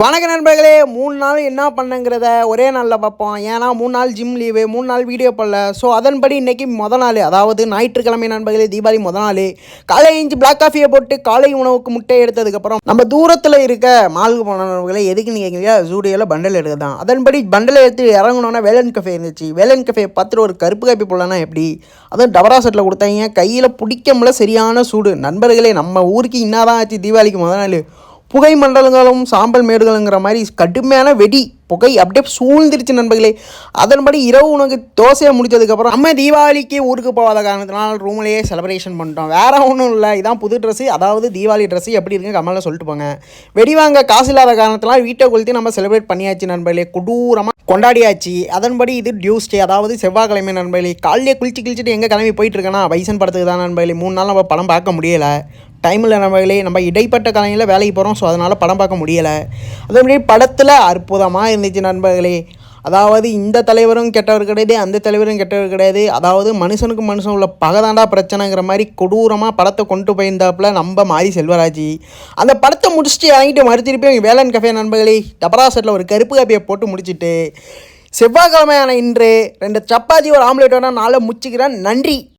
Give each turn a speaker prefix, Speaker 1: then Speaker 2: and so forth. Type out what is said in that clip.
Speaker 1: வணக்க நண்பர்களே, 3 நாள் என்ன பண்ணங்கிறத ஒரே நாளில் பார்ப்போம். ஏன்னா 3 நாள் ஜிம் லீவு, 3 நாள் வீடியோ போடல. ஸோ அதன்படி இன்றைக்கி நாள், அதாவது ஞாயிற்றுக்கிழமை நண்பர்களே, தீபாவளி நாள். காலை எழுந்து பிளாக் காஃபியை போட்டு காலை உணவுக்கு முட்டை எடுத்ததுக்கப்புறம் நம்ம தூரத்தில் இருக்க மாலுக்கு போன நண்பர்களே, எதுக்கு நீங்கள் கேட்குறீங்க? ஜூடியோவில் பண்டல் எடுக்க தான். அதன்படி பண்டலை எடுத்து இறங்கணுன்னா வேலன் கஃபே இருந்துச்சு. வேலன் கஃபே பார்த்துட்டு ஒரு கருப்பு காப்பி போடலன்னா எப்படி? அதுவும் டபரா செட்டில் கொடுத்தாங்க. கையில் பிடிக்கமுல சரியான சூடு. நண்பர்களே, நம்ம ஊருக்கு இன்னாதான் ஆச்சு தீபாவளிக்கு நாள். புகை மண்டலங்களும் சாம்பல் மேடுகளுங்கிற மாதிரி கடுமையான வெடி புகை அப்படியே சூழ்ந்துருச்சு நண்பர்களே. அதன்படி இரவு உனக்கு தோசையை முடித்ததுக்கப்புறம் நம்ம தீபாவளிக்கு ஊருக்கு போகாத காரணத்தினால ரூம்லேயே செலிப்ரேஷன் பண்ணிட்டோம். வேறு ஒன்றும் இல்லை, இதான் புது ட்ரெஸ்ஸு, அதாவது தீபாவளி ட்ரெஸ்ஸு எப்படி இருக்குன்னு கமலில் சொல்லிட்டு போங்க. வெடி வாங்க காசு இல்லாத காரணத்தினால வீட்டை கொளுத்தி நம்ம செலிப்ரேட் பண்ணியாச்சு நண்பர்களே, கொடூரமாக கொண்டாடியாச்சு. அதன்படி இது டியூஸ்டே, அதாவது செவ்வாய்க்கிழமை நண்பர்களே. காலையிலே குளிச்சுட்டு எங்கே கிளம்பி போயிட்டுருக்கேன்னா பைசன் படத்துக்கு தான் நண்பர்களே. 3 நாள் நம்ம படம் பார்க்க முடியலை, டைமில் நண்பர்களே. நம்ம இடைப்பட்ட காலையில் வேலைக்கு போகிறோம், ஸோ அதனால் படம் பார்க்க முடியலை. அதேமாதிரி படத்தில் அற்புதமாக இருந்துச்சு நண்பர்களே. அதாவது இந்த தலைவரும் கெட்டவர் கிடையாது, அந்த தலைவரும் கெட்டவர் கிடையாது. அதாவது மனுஷனுக்கு மனுஷன் உள்ள பகதாண்டா பிரச்சனைங்கிற மாதிரி கொடூரமாக படத்தை கொண்டு போயிருந்தாப்புல நம்ம மாரி செல்வராஜ். அந்த படத்தை முடிச்சுட்டு இறங்கிட்டு மறுத்திருப்பேன் வேலன் கஃபே நண்பர்களே. டபரா செட்டில் ஒரு கருப்பு காப்பியை போட்டு முடிச்சுட்டு செவ்வாய்க்கிழமையான இன்று 2 சப்பாத்தி ஒரு ஆம்லேட்டோட நாளை முச்சிக்கிறேன். நன்றி.